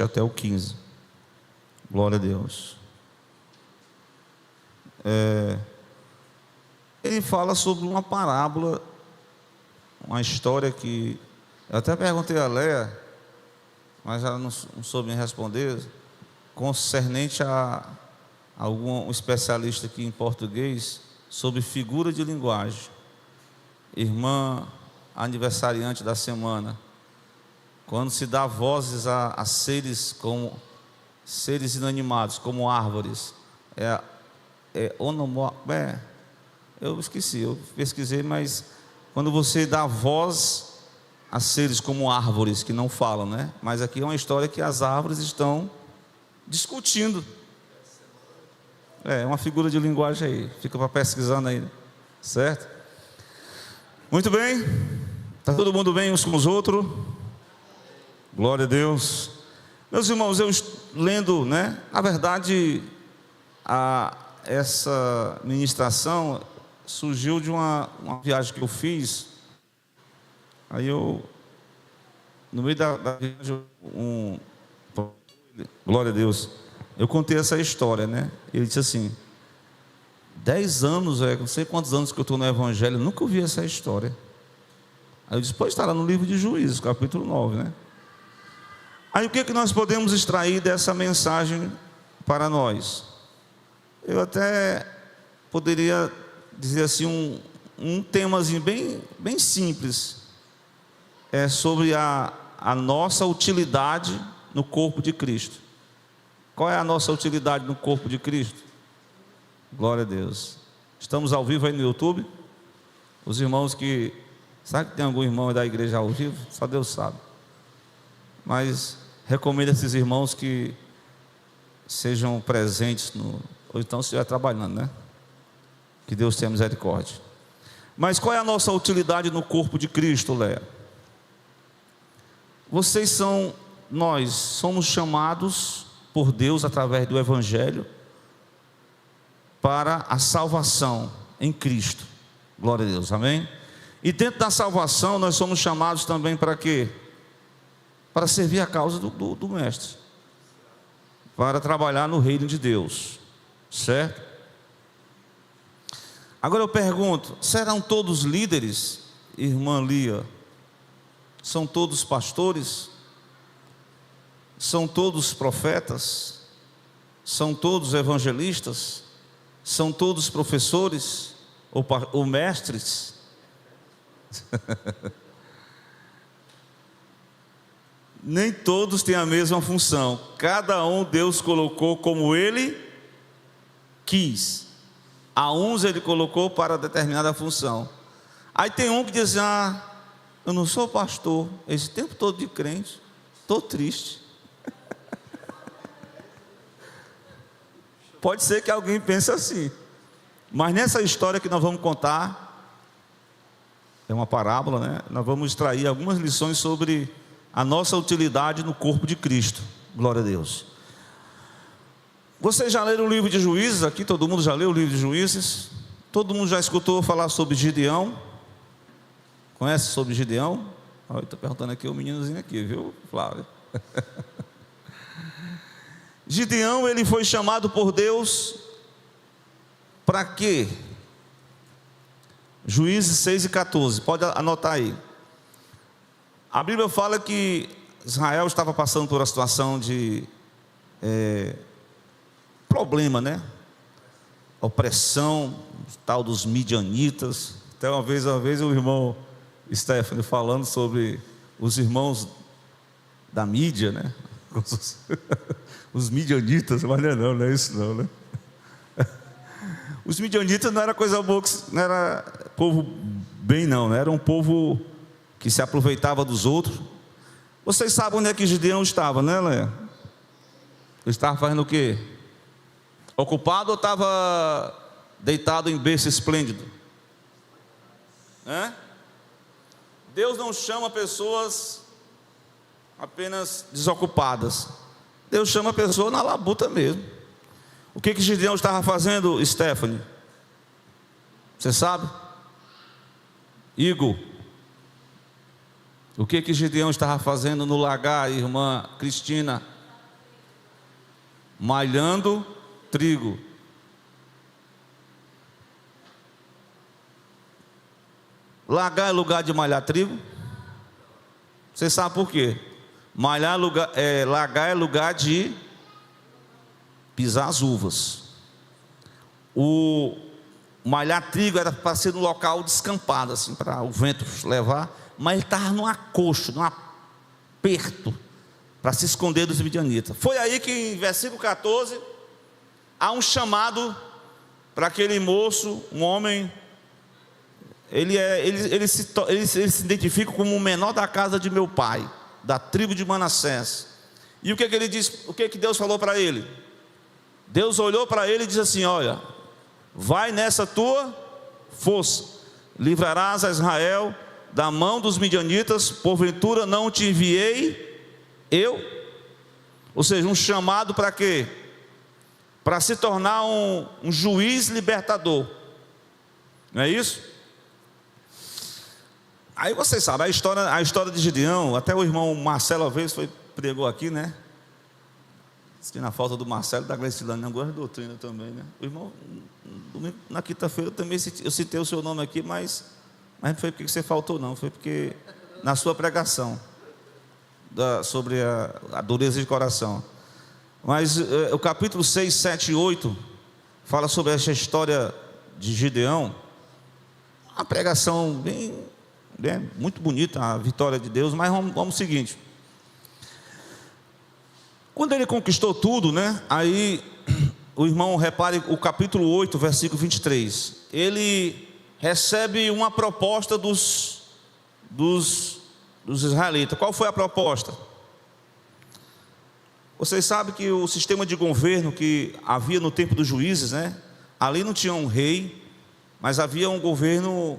até o 15. Glória a Deus. Ele fala sobre uma parábola, uma história que eu até perguntei a Léa, mas ela não soube me responder, concernente a algum especialista aqui em português sobre figura de linguagem. Irmã aniversariante da semana, quando se dá vozes a seres como seres inanimados, como árvores, eu esqueci, eu pesquisei, mas quando você dá voz a seres como árvores que não falam, né? Mas aqui é uma história que as árvores estão discutindo. É uma figura de linguagem aí, fica para pesquisando aí, certo? Muito bem, está todo mundo bem uns com os outros? Glória a Deus. Meus irmãos, eu lendo, né? Na verdade, essa ministração surgiu de uma viagem que eu fiz. Aí eu, no meio da viagem, glória a Deus, eu contei essa história, né? Ele disse assim: 10 anos, não sei quantos anos que eu estou no Evangelho, nunca ouvi essa história. Aí eu disse: pois está lá no livro de Juízes, capítulo 9, né? Aí o que é que nós podemos extrair dessa mensagem para nós? Eu até poderia dizer assim, um temazinho bem simples, sobre a nossa utilidade no corpo de Cristo. Qual é a nossa utilidade no corpo de Cristo? Glória a Deus. Estamos ao vivo aí no YouTube. Os irmãos que... Sabe que tem algum irmão da igreja ao vivo? Só Deus sabe. Mas recomendo a esses irmãos que sejam presentes ou então se estiver trabalhando, né? Que Deus tenha misericórdia. Mas qual é a nossa utilidade no corpo de Cristo, Léa? Nós somos chamados por Deus através do Evangelho para a salvação em Cristo. Glória a Deus, amém? E dentro da salvação nós somos chamados também para quê? Para servir a causa do Mestre, para trabalhar no reino de Deus, certo? Agora eu pergunto: serão todos líderes, irmã Lia? São todos pastores? São todos profetas? São todos evangelistas? São todos professores ou mestres? Nem todos têm a mesma função. Cada um Deus colocou como Ele quis. A uns Ele colocou para determinada função. Aí tem um que diz: eu não sou pastor, esse tempo todo de crente, estou triste. Pode ser que alguém pense assim, mas nessa história que nós vamos contar, é uma parábola, né? Nós vamos extrair algumas lições sobre a nossa utilidade no corpo de Cristo. Glória a Deus. Vocês já leram o livro de Juízes aqui? Todo mundo já leu o livro de Juízes? Todo mundo já escutou falar sobre Gideão? Conhece sobre Gideão? Estou perguntando aqui o meninozinho aqui, viu, Flávio? Gideão, ele foi chamado por Deus para quê? Juízes 6:14, pode anotar aí. A Bíblia fala que Israel estava passando por uma situação de problema, né? Opressão, tal dos midianitas. Até uma vez o irmão Stephanie falando sobre os irmãos da mídia, né? Os midianitas, mas não é isso não, né? Os midianitas não era coisa boa, não era povo bem não, né? Era um povo que se aproveitava dos outros. Vocês sabem onde é que Gideão estava, né, Léa? Ele estava fazendo o quê? Ocupado ou estava deitado em berço esplêndido? Deus não chama pessoas apenas desocupadas. Deus chama a pessoa na labuta mesmo. O que Gideão estava fazendo, Stephanie? Você sabe? Igor, o que Gideão estava fazendo no lagar, irmã Cristina? malhando trigo. Lagar é lugar de malhar trigo? Você sabe por quê? Lagar é lugar de pisar as uvas. O malhar trigo era para ser no local descampado, assim, para o vento levar, mas ele estava num acocho, num aperto, para se esconder dos midianitas. Foi aí que em versículo 14, há um chamado para aquele moço, um homem. Ele se identifica como o menor da casa de meu pai, da tribo de Manassés. E o que ele diz? O que Deus falou para ele? Deus olhou para ele e disse assim: olha, vai nessa tua força, livrarás a Israel da mão dos midianitas, porventura não te enviei eu? Ou seja, um chamado para quê? Para se tornar um juiz libertador, não é isso? Aí vocês sabem, a história de Gideão, até o irmão Marcelo uma vez pregou aqui, né? Diz que na falta do Marcelo, da Glecilane, não gosta de doutrina também, né? O irmão, na quinta-feira também eu citei o seu nome aqui, mas não foi porque você faltou não, foi porque na sua pregação, sobre a dureza de coração. Mas o capítulo 6, 7 e 8, fala sobre essa história de Gideão, uma pregação muito bonita, a vitória de Deus. Mas vamos ao seguinte: quando ele conquistou tudo, né? Aí o irmão repare o capítulo 8, versículo 23. Ele recebe uma proposta dos israelitas. Qual foi a proposta? Vocês sabem que o sistema de governo que havia no tempo dos juízes, né? Ali não tinha um rei, mas havia um governo,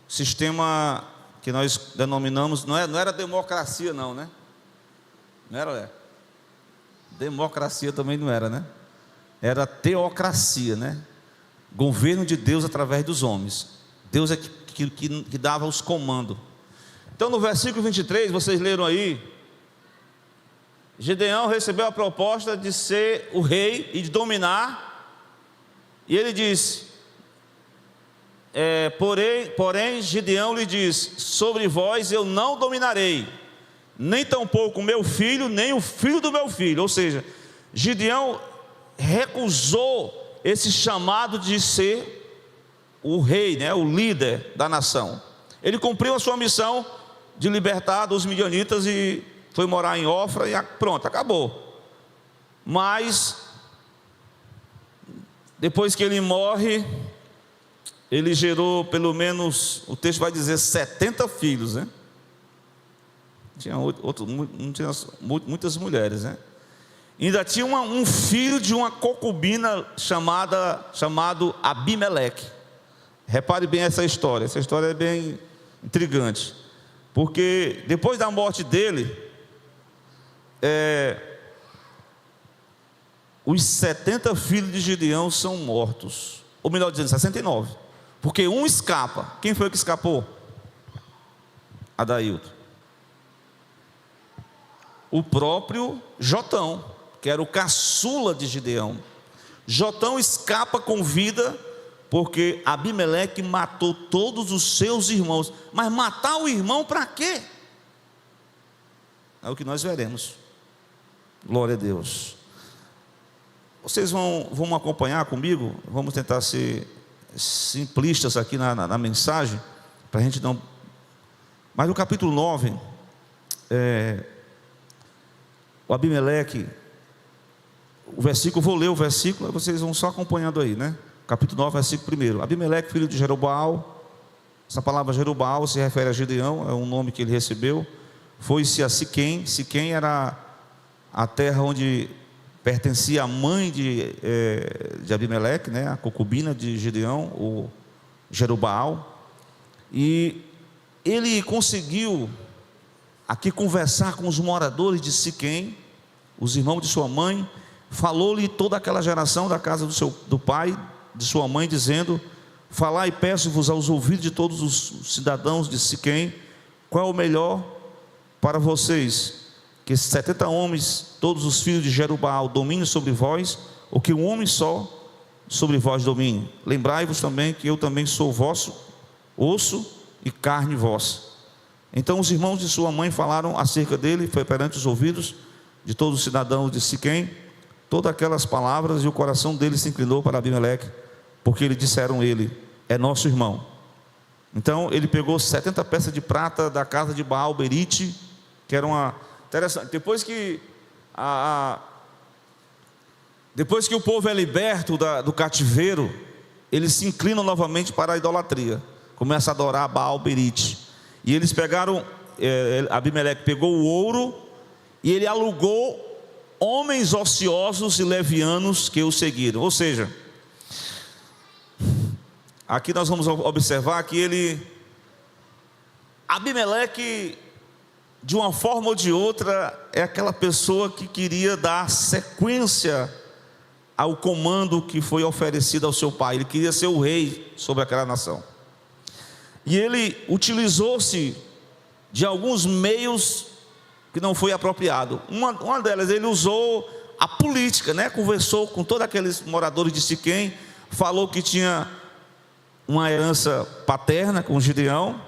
sistema que nós denominamos, não era democracia não, né? Não era, democracia também não era, né? Era teocracia, né? Governo de Deus através dos homens. Deus é que dava os comandos. Então no versículo 23, vocês leram aí, Gideão recebeu a proposta de ser o rei e de dominar, e ele disse, porém Gideão lhe diz: sobre vós eu não dominarei, nem tampouco o meu filho, nem o filho do meu filho. Ou seja, Gideão recusou esse chamado de ser o rei, né, o líder da nação. Ele cumpriu a sua missão de libertar dos midianitas e foi morar em Ofra e pronto, acabou. Mas depois que ele morre, ele gerou pelo menos, o texto vai dizer, 70 filhos, né? Não tinha muitas mulheres, né? Ainda tinha um filho de uma concubina chamado Abimeleque. Repare bem essa história é bem intrigante, porque depois da morte dele, os 70 filhos de Gideão são mortos, ou melhor dizendo, 69, porque um escapa. Quem foi que escapou? Adailton. O próprio Jotão, que era o caçula de Gideão. Jotão escapa com vida, porque Abimeleque matou todos os seus irmãos. Mas matar o irmão para quê? É o que nós veremos. Glória a Deus. Vocês vão acompanhar comigo? Vamos tentar ser simplistas aqui na mensagem, para a gente não. Mas no capítulo 9, o Abimeleque, o versículo, vou ler o versículo, vocês vão só acompanhando aí, né? Capítulo 9, versículo 1. Abimeleque, filho de Jerobaal, essa palavra Jerobaal se refere a Gideão, é um nome que ele recebeu. Foi-se a Siquém. Siquém era a terra onde pertencia a mãe de Abimeleque, né? A concubina de Gideão, o Jerobaal. E ele conseguiu aqui conversar com os moradores de Siquém, os irmãos de sua mãe. Falou-lhe toda aquela geração da casa do pai, de sua mãe, dizendo: falai e peço-vos aos ouvidos de todos os cidadãos de Siquém, qual é o melhor para vocês. que 70 homens, todos os filhos de Jerubbaal, dominem sobre vós, ou que um homem só sobre vós domine? Lembrai-vos também que eu também sou vosso osso e carne vossa. Então os irmãos de sua mãe falaram acerca dele, foi perante os ouvidos de todos os cidadãos de Siquém, todas aquelas palavras, e o coração dele se inclinou para Abimeleque, porque lhe disseram ele, é nosso irmão. Então ele pegou 70 peças de prata da casa de Baal Berite, que era uma interessante. Depois que o povo é liberto do cativeiro, eles se inclinam novamente para a idolatria, começa a adorar Baal Berite. E eles pegaram, Abimeleque pegou o ouro e ele alugou homens ociosos e levianos que o seguiram. Ou seja, aqui nós vamos observar que Abimeleque, de uma forma ou de outra, é aquela pessoa que queria dar sequência ao comando que foi oferecido ao seu pai. Ele queria ser o rei sobre aquela nação. E ele utilizou-se de alguns meios que não foi apropriado. Uma delas, ele usou a política, né? Conversou com todos aqueles moradores de Siquém, falou que tinha uma herança paterna com Gideão,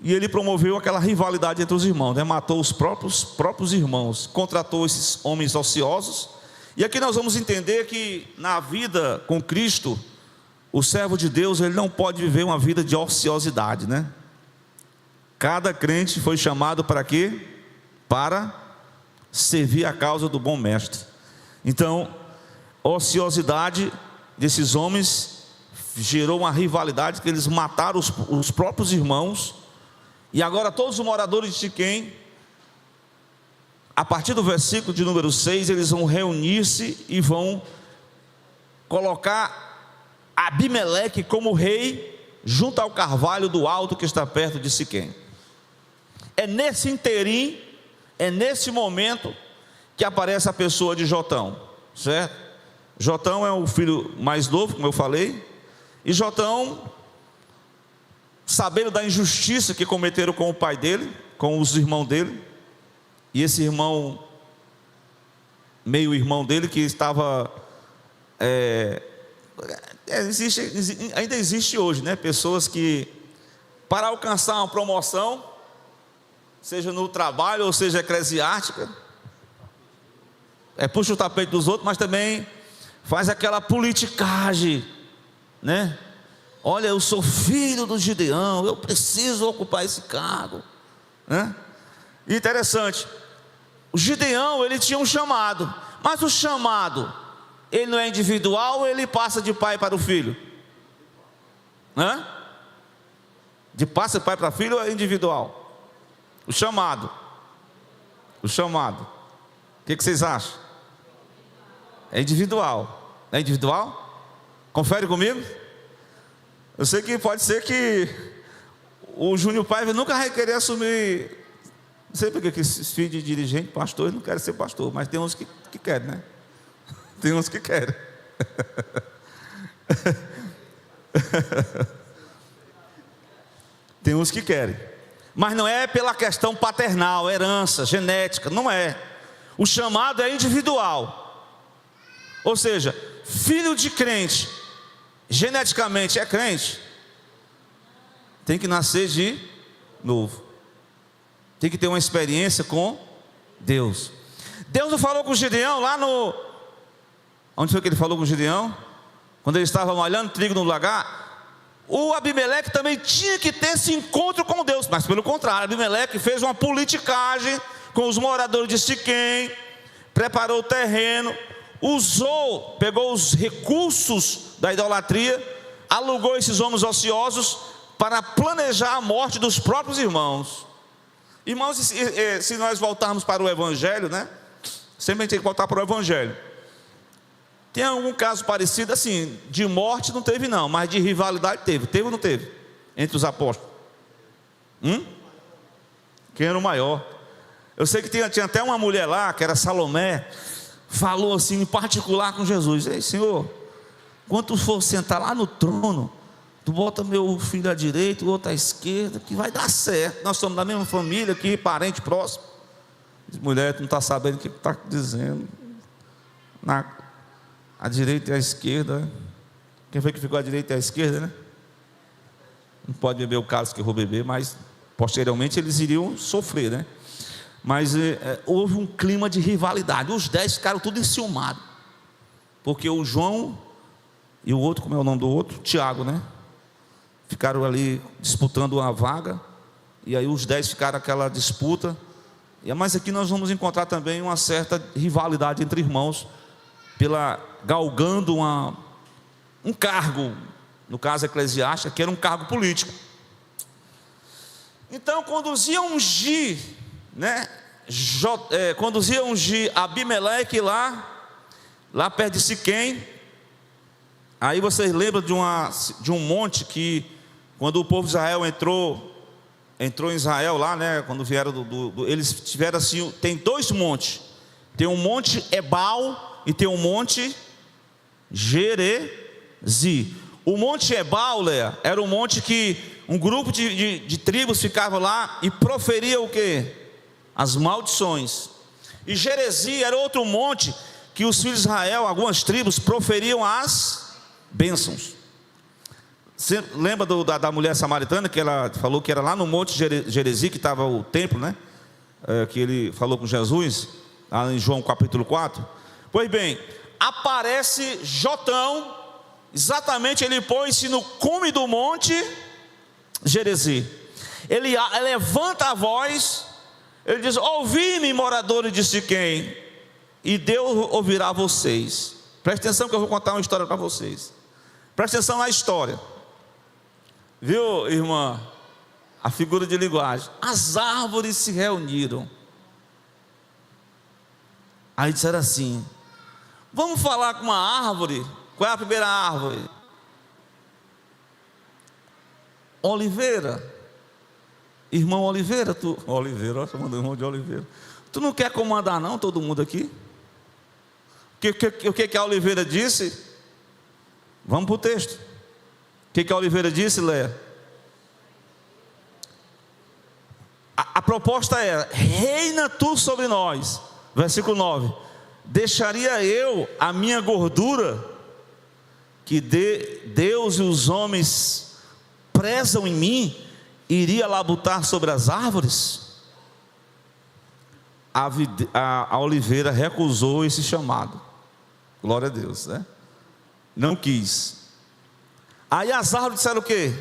e ele promoveu aquela rivalidade entre os irmãos, né? Matou os próprios irmãos, contratou esses homens ociosos. E aqui nós vamos entender que na vida com Cristo, o servo de Deus, ele não pode viver uma vida de ociosidade, né? Cada crente foi chamado para quê? Para servir a causa do bom mestre. Então, a ociosidade desses homens gerou uma rivalidade, que eles mataram os próprios irmãos. E agora todos os moradores de Siquém, a partir do versículo de número 6, eles vão reunir-se e vão colocar Abimeleque como rei junto ao carvalho do alto que está perto de Siquém. É nesse interim, é nesse momento que aparece a pessoa de Jotão, certo? Jotão é o filho mais novo, como eu falei, e Jotão, sabendo da injustiça que cometeram com o pai dele, com os irmãos dele, e esse irmão, meio irmão dele, que estava ainda existe hoje, né? Pessoas que, para alcançar uma promoção, seja no trabalho ou seja eclesiástica, puxa o tapete dos outros, mas também faz aquela politicagem, né? Olha, eu sou filho do Gideão, eu preciso ocupar esse cargo, né? E interessante, o Gideão, ele tinha um chamado, mas o chamado, ele não é individual ou ele passa de pai para o filho? De passa de pai para filho ou é individual? O chamado. O que vocês acham? É individual. É individual? Confere comigo. Eu sei que pode ser que o Júnior Paiva nunca vai querer assumir. Não sei porque que esses filhos de dirigente, pastor, não querem ser pastor, mas tem uns que querem, né? Tem uns que querem. Tem uns que querem. Mas não é pela questão paternal, herança, genética, não é. O chamado é individual. Ou seja, filho de crente, geneticamente é crente, tem que nascer de novo. Tem que ter uma experiência com Deus. Deus não falou com Gideão lá no... Onde foi que ele falou com Gideão? Quando ele estava malhando trigo no lagar. O Abimeleque também tinha que ter esse encontro com Deus, mas pelo contrário, Abimeleque fez uma politicagem com os moradores de Siquém, preparou o terreno, pegou os recursos da idolatria, alugou esses homens ociosos para planejar a morte dos próprios irmãos. Irmãos, se nós voltarmos para o Evangelho, né? Sempre a gente tem que voltar para o Evangelho. Tem algum caso parecido assim, de morte não teve não, mas de rivalidade teve. Teve ou não teve? Entre os apóstolos. Quem era o maior? Eu sei que tinha até uma mulher lá, que era Salomé, falou assim em particular com Jesus: ei, Senhor, quando tu for sentar lá no trono, tu bota meu filho à direita, o outro à esquerda, que vai dar certo. Nós somos da mesma família aqui, parente próximo. Mulher, tu não está sabendo o que está dizendo. A direita e a esquerda. Quem foi que ficou à direita e à esquerda, né? Não pode beber o cálice que eu vou beber, mas posteriormente eles iriam sofrer, né? Mas houve um clima de rivalidade. Os 10 ficaram tudo enciumados, porque o João e o outro, como é o nome do outro? Tiago, né? Ficaram ali disputando uma vaga. E aí os 10 ficaram aquela disputa. Mas aqui nós vamos encontrar também uma certa rivalidade entre irmãos, galgando um cargo, no caso eclesiástico, que era um cargo político. Então, conduzia ungir, né? Conduzia ungir Abimeleque lá perto de Siquém. Aí vocês lembram de um monte que, quando o povo de Israel entrou em Israel lá, né? Quando vieram eles tiveram assim, tem 2 montes. Tem um monte Ebal e tem um monte Gerezi. O monte Ebal, Léa, era um monte que um grupo de tribos ficava lá e proferia o quê? As maldições. E Gerezi era outro monte que os filhos de Israel, algumas tribos, proferiam as bênçãos. Você lembra da mulher samaritana, que ela falou que era lá no monte Gerezi, que estava o templo, né? Que ele falou com Jesus, lá em João capítulo 4. Pois bem, aparece Jotão, exatamente, ele põe-se no cume do monte Gerezi. Ele levanta a voz, ele diz: ouvi-me, moradores de Siquém, e Deus ouvirá vocês. Preste atenção que eu vou contar uma história para vocês. Preste atenção na história. Viu, irmã? A figura de linguagem. As árvores se reuniram. Aí disseram assim: vamos falar com uma árvore. Qual é a primeira árvore? Oliveira. Irmão Oliveira, Oliveira, olha, chamando o irmão de Oliveira. Tu não quer comandar não, todo mundo aqui? O que a Oliveira disse? Vamos para o texto. O que a Oliveira disse, Léa? A proposta era: reina tu sobre nós. Versículo 9: deixaria eu a minha gordura, que Deus e os homens prezam em mim, iria labutar sobre as árvores? A Oliveira recusou esse chamado. Glória a Deus, né? Não quis. Aí as árvores disseram o quê?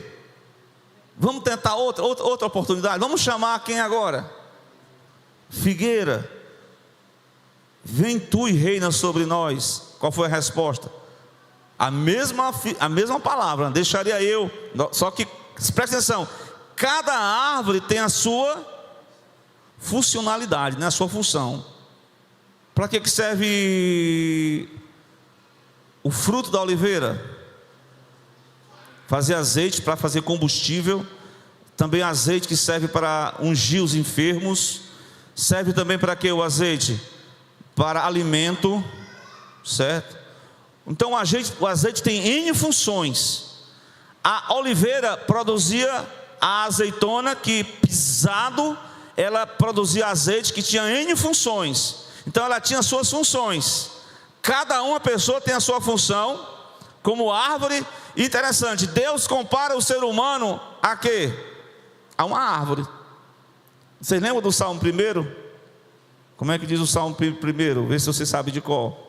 Vamos tentar outra oportunidade. Vamos chamar quem agora? Figueira, vem tu e reina sobre nós. Qual foi a resposta? A mesma palavra: deixaria eu. Só que, presta atenção, cada árvore tem a sua funcionalidade, né? A sua função. Para que serve o fruto da oliveira? Fazer azeite, para fazer combustível. Também azeite que serve para ungir os enfermos. Serve também para quê o azeite? Para alimento, certo? Então o azeite tem N funções. A oliveira produzia a azeitona, que pisado, ela produzia azeite que tinha N funções. Então ela tinha suas funções. Cada uma pessoa tem a sua função como árvore. Interessante, Deus compara o ser humano a quê? A uma árvore. Vocês lembram do Salmo 1? Como é que diz o Salmo 1? Vê se você sabe de qual.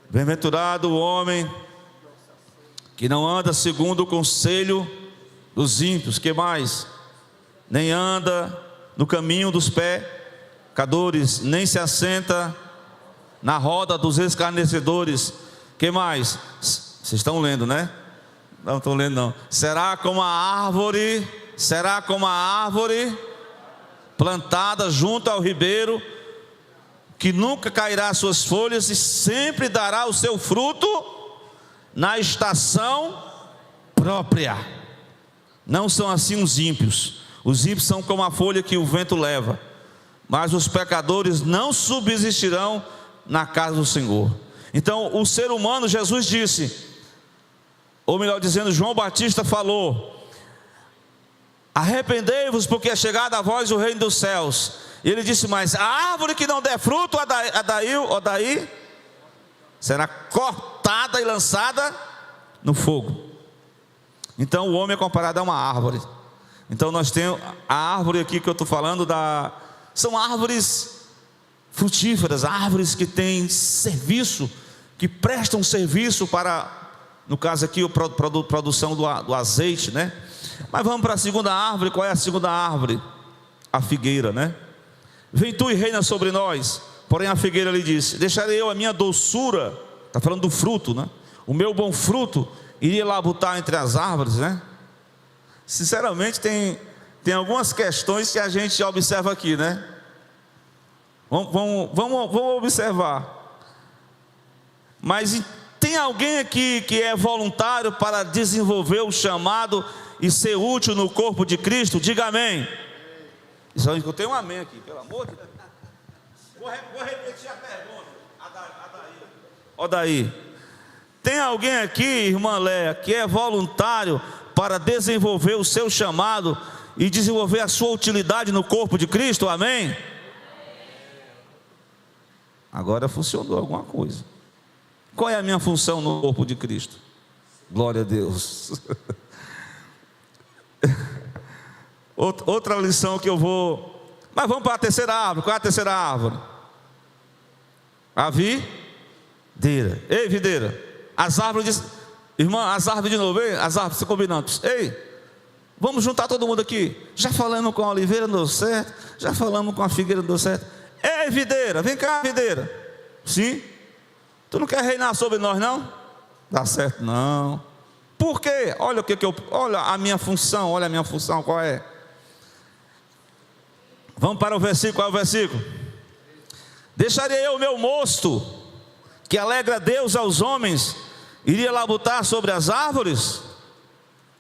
Bem-aventurado o homem que não anda segundo o conselho dos ímpios. Que mais? Nem anda no caminho dos pecadores, nem se assenta na roda dos escarnecedores. Que mais? Vocês estão lendo, né? Não estou lendo não. Será como a árvore plantada junto ao ribeiro, que nunca cairá suas folhas e sempre dará o seu fruto na estação própria. Não são assim os ímpios. Os ímpios são como a folha que o vento leva, mas os pecadores não subsistirão na casa do Senhor. Então o ser humano, Jesus disse, ou melhor dizendo, João Batista falou: arrependei-vos, porque é chegada a vós o reino dos céus. E ele disse mais: a árvore que não der fruto, daí será cortada e lançada no fogo. Então o homem é comparado a uma árvore. Então nós temos a árvore aqui que eu estou falando, são árvores frutíferas, árvores que têm serviço, que prestam serviço para, no caso aqui, a produção do azeite, né? Mas vamos para a segunda árvore. Qual é a segunda árvore? A figueira, né? Vem tu e reina sobre nós. Porém a figueira lhe disse: deixarei eu a minha doçura, está falando do fruto, né? O meu bom fruto, iria labutar entre as árvores, né? Sinceramente tem algumas questões que a gente observa aqui, né? Vamos observar. Mas tem alguém aqui que é voluntário para desenvolver o chamado e ser útil no corpo de Cristo? Diga amém. Só eu tenho um amém aqui, pelo amor de Deus. Vou repetir a pergunta. Daí. Tem alguém aqui, irmã Léa, que é voluntário para desenvolver o seu chamado e desenvolver a sua utilidade no corpo de Cristo? Amém? Agora funcionou alguma coisa. Qual é a minha função no corpo de Cristo? Glória a Deus. Outra lição que eu vou... Mas vamos para a terceira árvore. Qual é a terceira árvore? A videira. Ei, videira. As árvores... Irmã, as árvores de novo. Ei, as árvores se combinando. Ei, vamos juntar todo mundo aqui. Já falamos com a oliveira, não deu certo. Já falamos com a figueira, não deu certo. Ei, videira, vem cá, videira. Sim? Tu não quer reinar sobre nós, não? Dá certo, não. Por quê? Olha olha a minha função. Olha a minha função, qual é? Vamos para o versículo. Qual é o versículo? Deixaria eu o meu mosto, que alegra Deus aos homens, iria labutar sobre as árvores?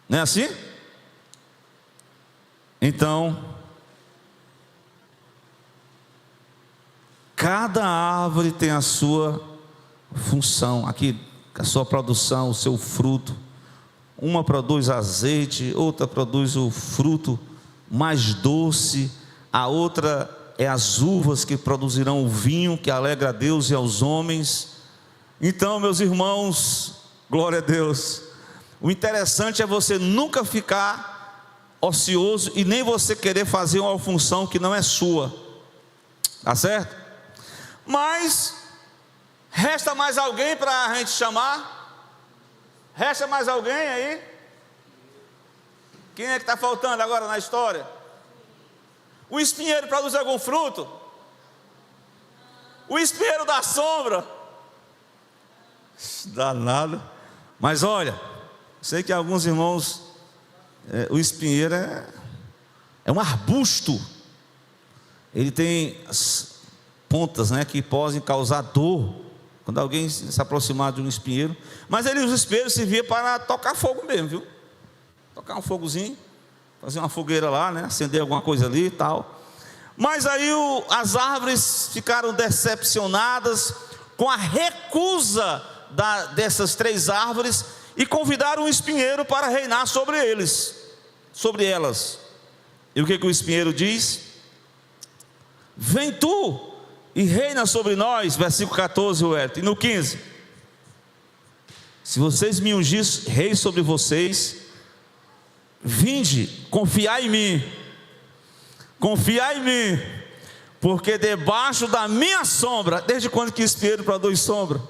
Não é assim? Então, cada árvore tem a sua função, aqui a sua produção, o seu fruto. Uma produz azeite, outra produz o fruto mais doce, a outra é as uvas que produzirão o vinho que alegra a Deus e aos homens. Então, meus irmãos, glória a Deus, o interessante é você nunca ficar ocioso e nem você querer fazer uma função que não é sua, tá certo? Mas resta mais alguém para a gente chamar? Resta mais alguém aí? Quem é que está faltando agora na história? O espinheiro produz algum fruto? O espinheiro dá sombra? Danado. Mas olha, sei que alguns irmãos, o espinheiro é um arbusto. Ele tem as pontas, né, que podem causar dor quando alguém se aproximar de um espinheiro. Mas os espinheiros serviam para tocar fogo mesmo, viu? Tocar um fogozinho, fazer uma fogueira lá, né? Acender alguma coisa ali e tal. Mas aí as árvores ficaram decepcionadas com a recusa dessas três árvores e convidaram o espinheiro para reinar sobre elas. E o que o espinheiro diz? Vem tu e reina sobre nós, versículo 14, e no 15: se vocês me ungir rei sobre vocês, vinde, confiai em mim, porque debaixo da minha sombra. Desde quando que espinheiro produz sombra?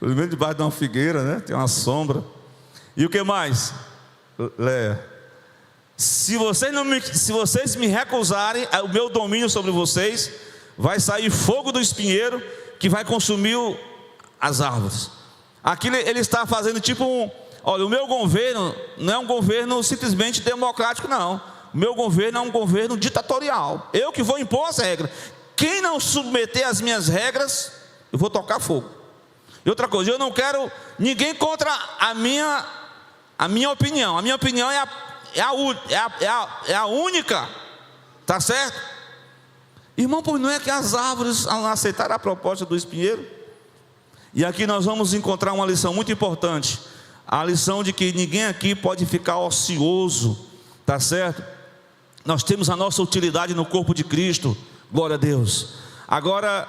Pelo menos debaixo de uma figueira, né? Tem uma sombra. E o que mais? Léa, se vocês me recusarem o meu domínio sobre vocês, vai sair fogo do espinheiro que vai consumir as árvores. Aqui ele está fazendo tipo olha, o meu governo não é um governo simplesmente democrático, não. O meu governo é um governo ditatorial. Eu que vou impor as regras. Quem não submeter às minhas regras, eu vou tocar fogo. E outra coisa, eu não quero ninguém contra a minha opinião. A minha opinião é a única, tá certo? Irmão, pois não é que as árvores aceitaram a proposta do espinheiro? E aqui nós vamos encontrar uma lição muito importante. A lição de que ninguém aqui pode ficar ocioso, tá certo? Nós temos a nossa utilidade no corpo de Cristo, glória a Deus. Agora,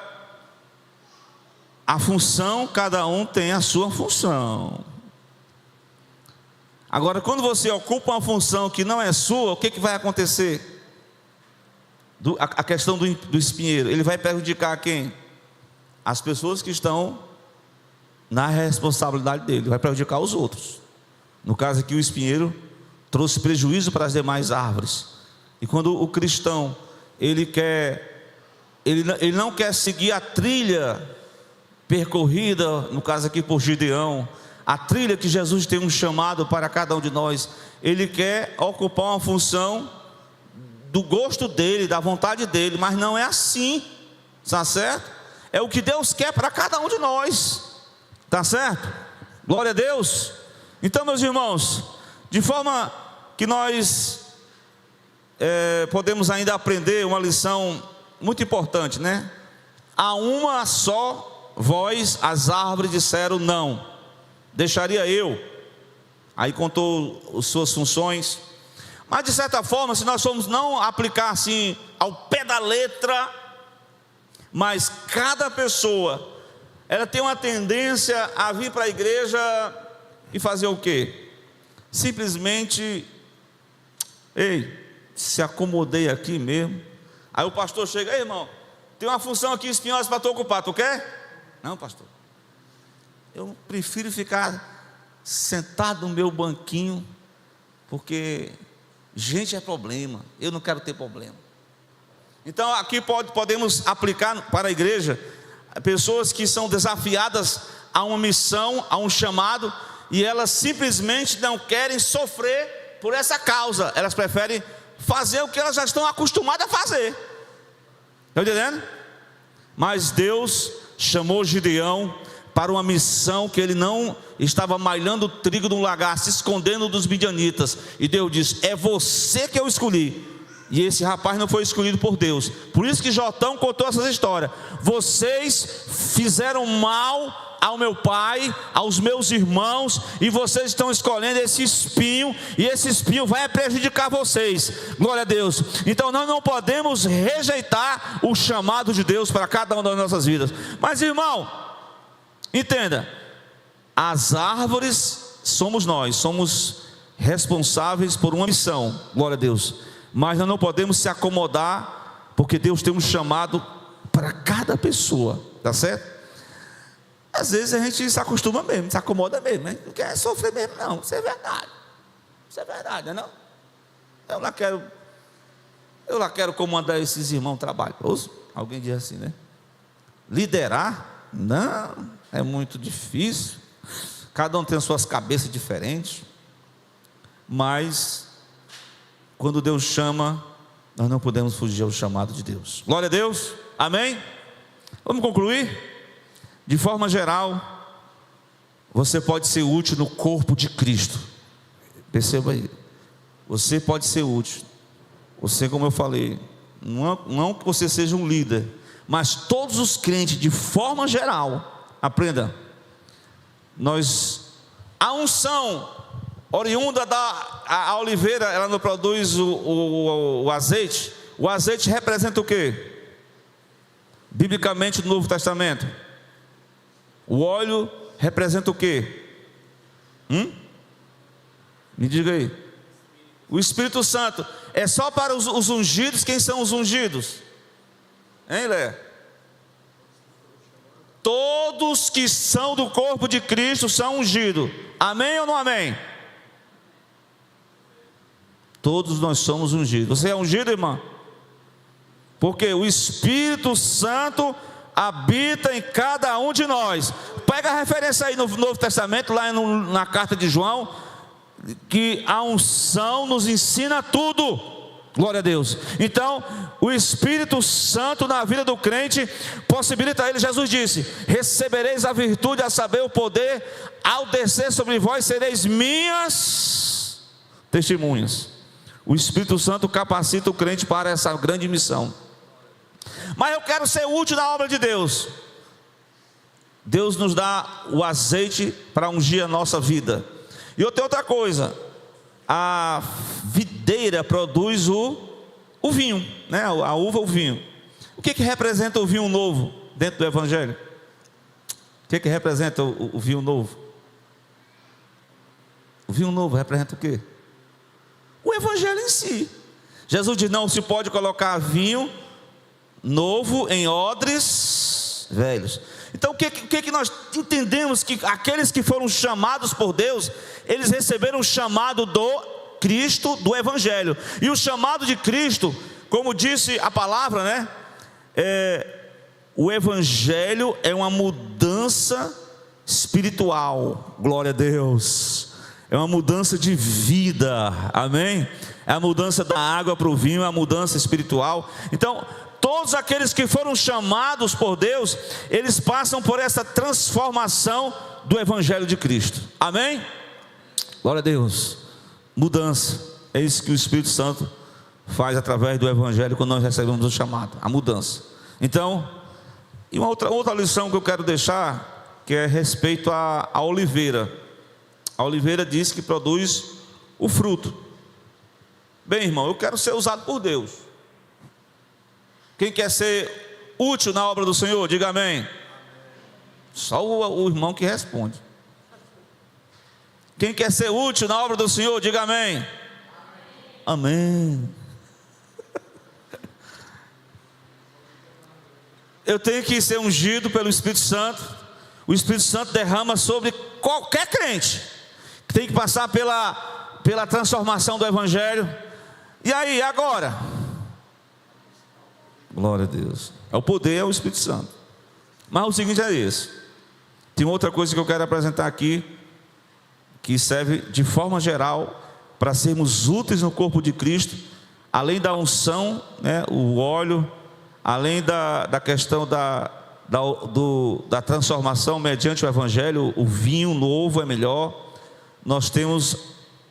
a função, cada um tem a sua função. Agora, quando você ocupa uma função que não é sua, o que vai acontecer? A questão do espinheiro, ele vai prejudicar quem? As pessoas que estão na responsabilidade dele, vai prejudicar os outros. No caso aqui, o espinheiro trouxe prejuízo para as demais árvores. E quando o cristão, ele não quer seguir a trilha percorrida, no caso aqui por Gideão, a trilha que Jesus tem um chamado para cada um de nós, ele quer ocupar uma função do gosto dele, da vontade dele, mas não é assim, está certo? É o que Deus quer para cada um de nós, está certo? Glória a Deus. Então, meus irmãos, de forma que nós podemos ainda aprender uma lição muito importante, né? A uma só voz as árvores disseram não, deixaria eu. Aí contou as suas funções. Mas de certa forma, se nós formos não aplicar assim ao pé da letra, mas cada pessoa, ela tem uma tendência a vir para a igreja e fazer o quê? Simplesmente, se acomodei aqui mesmo. Aí o pastor chega, irmão, tem uma função aqui espinhosa para tu ocupar, tu quer? Não, pastor, eu prefiro ficar sentado no meu banquinho, porque gente é problema, eu não quero ter problema. Então aqui podemos aplicar para a igreja pessoas que são desafiadas a uma missão, a um chamado, e elas simplesmente não querem sofrer por essa causa, elas preferem fazer o que elas já estão acostumadas a fazer. Está entendendo? Mas Deus chamou Gideão para uma missão que ele não estava malhando o trigo de um lagar, se escondendo dos midianitas. E Deus disse: é você que eu escolhi. E esse rapaz não foi escolhido por Deus. Por isso que Jotão contou essas histórias. Vocês fizeram mal ao meu pai, aos meus irmãos, e vocês estão escolhendo esse espinho, e esse espinho vai prejudicar vocês. Glória a Deus. Então nós não podemos rejeitar o chamado de Deus para cada uma das nossas vidas. Mas, irmão, entenda, as árvores somos nós, somos responsáveis por uma missão, glória a Deus. Mas nós não podemos se acomodar, porque Deus tem um chamado para cada pessoa, tá certo? Às vezes a gente se acostuma mesmo, se acomoda mesmo, né? Não quer sofrer mesmo não, isso é verdade. Isso é verdade, não é não? Eu lá quero comandar esses irmãos trabalhosos. Alguém diz assim, né? Liderar? Não, é muito difícil. Cada um tem suas cabeças diferentes. Mas quando Deus chama, nós não podemos fugir ao chamado de Deus. Glória a Deus, amém? Vamos concluir? De forma geral, você pode ser útil no corpo de Cristo. Perceba aí, você pode ser útil. Você, como eu falei, não que você seja um líder, mas todos os crentes, de forma geral, aprenda, a unção oriunda a oliveira, ela não produz o azeite. O azeite representa o quê? Biblicamente no Novo Testamento, o óleo representa o quê? Me diga aí. O Espírito Santo é só para os ungidos. Quem são os ungidos? Hein, Lé? Todos que são do corpo de Cristo são ungidos. Amém ou não amém? Todos nós somos ungidos. Você é ungido, irmão? Porque o Espírito Santo habita em cada um de nós. Pega a referência aí no Novo Testamento, lá na carta de João, que a unção nos ensina tudo. Glória a Deus. Então, o Espírito Santo na vida do crente possibilita ele. Jesus disse: recebereis a virtude, a saber, o poder, ao descer sobre vós sereis minhas testemunhas. O Espírito Santo capacita o crente para essa grande missão. Mas eu quero ser útil na obra de Deus. Deus nos dá o azeite para ungir a nossa vida. E outra coisa, a videira produz o o vinho, né? A uva, o vinho. O que representa o vinho novo dentro do Evangelho? O que representa o vinho novo? O vinho novo representa o quê? O Evangelho em si. Jesus diz: não se pode colocar vinho novo em odres velhos. Então o que nós entendemos? Que aqueles que foram chamados por Deus, eles receberam o chamado do Cristo, do Evangelho. E o chamado de Cristo, como disse a palavra, né? O Evangelho é uma mudança espiritual. Glória a Deus. É uma mudança de vida, amém? É a mudança da água para o vinho, é a mudança espiritual. Então, todos aqueles que foram chamados por Deus, eles passam por essa transformação do Evangelho de Cristo, amém? Glória a Deus. Mudança, é isso que o Espírito Santo faz através do Evangelho quando nós recebemos o chamado, a mudança. Então, e uma outra lição que eu quero deixar, que é respeito à oliveira. A oliveira diz que produz o fruto. Bem, irmão, eu quero ser usado por Deus. Quem quer ser útil na obra do Senhor, diga amém. Só o irmão que responde. Quem quer ser útil na obra do Senhor, diga amém. Amém. Eu tenho que ser ungido pelo Espírito Santo. O Espírito Santo derrama sobre qualquer crente. Tem que passar pela transformação do Evangelho. E aí, agora? Glória a Deus. O poder é o Espírito Santo. Mas o seguinte é esse. Tem outra coisa que eu quero apresentar aqui, que serve de forma geral para sermos úteis no corpo de Cristo, além da unção, né, o óleo, além da questão da transformação mediante o Evangelho, o vinho novo é melhor. Nós temos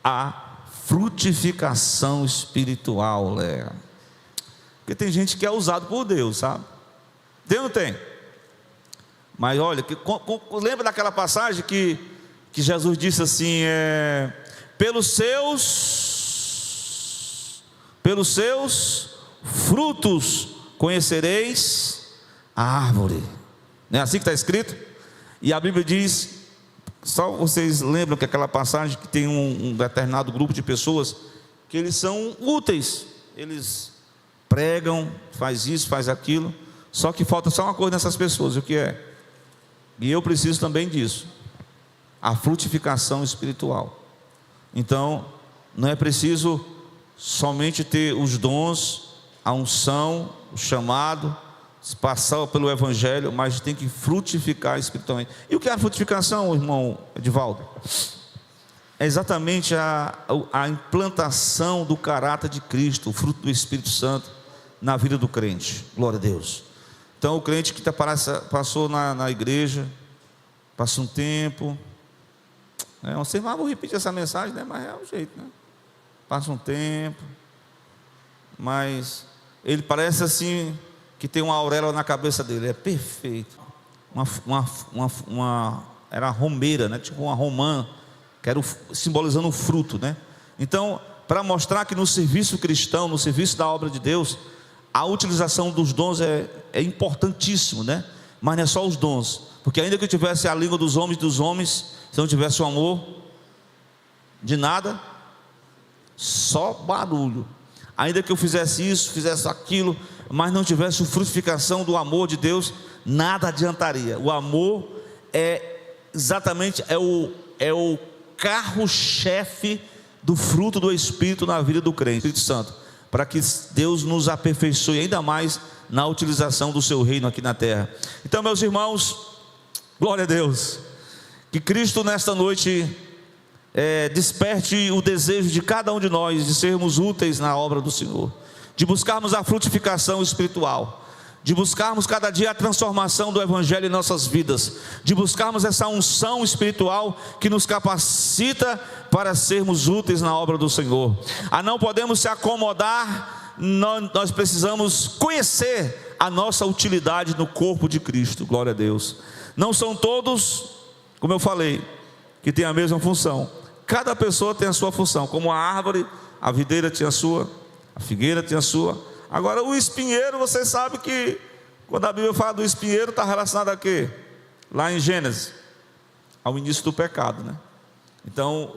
a frutificação espiritual, Léa. Porque tem gente que é usado por Deus, sabe? Tem ou não tem? Mas olha, lembra daquela passagem que Jesus disse assim: pelos seus frutos conhecereis a árvore. Não é assim que está escrito? E a Bíblia diz, só vocês lembram que aquela passagem que tem um determinado grupo de pessoas que eles são úteis, eles pregam, faz isso, faz aquilo, só que falta só uma coisa nessas pessoas. O que é? E eu preciso também disso, a frutificação espiritual. Então não é preciso somente ter os dons, a unção, o chamado, passar pelo Evangelho, mas tem que frutificar espiritualmente. E o que é a frutificação, irmão Edivaldo? É exatamente a implantação do caráter de Cristo, o fruto do Espírito Santo na vida do crente. Glória a Deus. Então o crente que passou na igreja, passa um tempo, não sei, mas vou repetir essa mensagem, né? Mas é o jeito, né? Passa um tempo, mas ele parece assim que tem uma auréola na cabeça dele, é perfeito. Era romeira, né? Tipo uma romã, que era simbolizando o fruto, né? Então, para mostrar que no serviço cristão, no serviço da obra de Deus, a utilização dos dons é importantíssimo, né? Mas não é só os dons, porque ainda que eu tivesse a língua dos homens, se não tivesse o amor, de nada, só barulho. Ainda que eu fizesse isso, fizesse aquilo, mas não tivesse a frutificação do amor de Deus, nada adiantaria. O amor é exatamente o carro-chefe do fruto do Espírito na vida do crente, Espírito Santo, para que Deus nos aperfeiçoe ainda mais na utilização do seu reino aqui na terra. Então, meus irmãos, glória a Deus, que Cristo nesta noite desperte o desejo de cada um de nós de sermos úteis na obra do Senhor, de buscarmos a frutificação espiritual, de buscarmos cada dia a transformação do Evangelho em nossas vidas, de buscarmos essa unção espiritual que nos capacita para sermos úteis na obra do Senhor. Não podemos se acomodar, nós precisamos conhecer a nossa utilidade no corpo de Cristo. Glória a Deus. Não são todos, como eu falei, que têm a mesma função. Cada pessoa tem a sua função, como a árvore, a videira tinha a sua, A figueira tem a sua. Agora o espinheiro, você sabe que quando a Bíblia fala do espinheiro, está relacionado a quê? Lá em Gênesis, ao início do pecado, né? Então,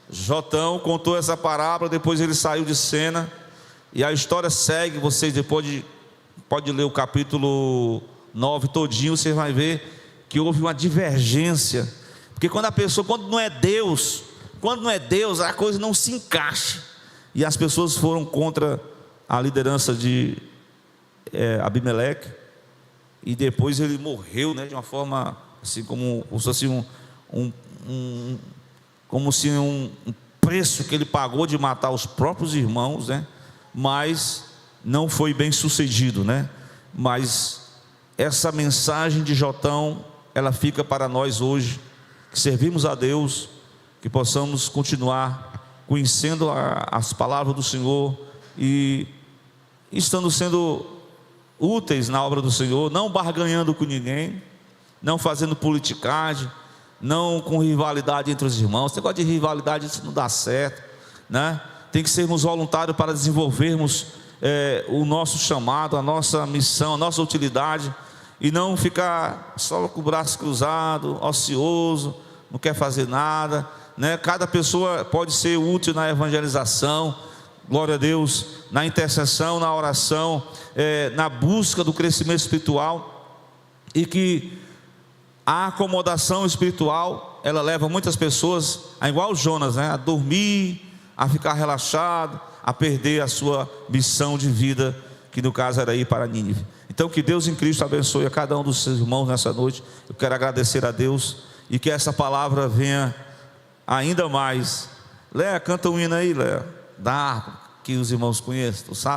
Jotão contou essa parábola, depois ele saiu de cena, e a história segue. Vocês depois pode ler o capítulo 9 todinho, você vai ver que houve uma divergência, porque quando não é Deus, a coisa não se encaixa, e as pessoas foram contra a liderança de Abimeleque, e depois ele morreu, né, de uma forma assim, como se um preço que ele pagou de matar os próprios irmãos, né? Mas não foi bem sucedido, né? Mas essa mensagem de Jotão, ela fica para nós hoje, que servimos a Deus, que possamos continuar conhecendo as palavras do Senhor e estando sendo úteis na obra do Senhor, não barganhando com ninguém, não fazendo politicagem, não com rivalidade entre os irmãos. Esse negócio de rivalidade, isso não dá certo, né? Tem que sermos voluntários para desenvolvermos o nosso chamado, a nossa missão, a nossa utilidade, e não ficar só com o braço cruzado, ocioso, não quer fazer nada, né? Cada pessoa pode ser útil na evangelização, glória a Deus, na intercessão, na oração, na busca do crescimento espiritual, e que a acomodação espiritual, ela leva muitas pessoas a, igual Jonas, né, a dormir, a ficar relaxado, a perder a sua missão de vida, que no caso era ir para Nínive. Então que Deus em Cristo abençoe a cada um dos seus irmãos nessa noite. Eu quero agradecer a Deus, e que essa palavra venha ainda mais. Léa, canta um hino aí, Léa, da harpa, que os irmãos conhecem, tu sabe?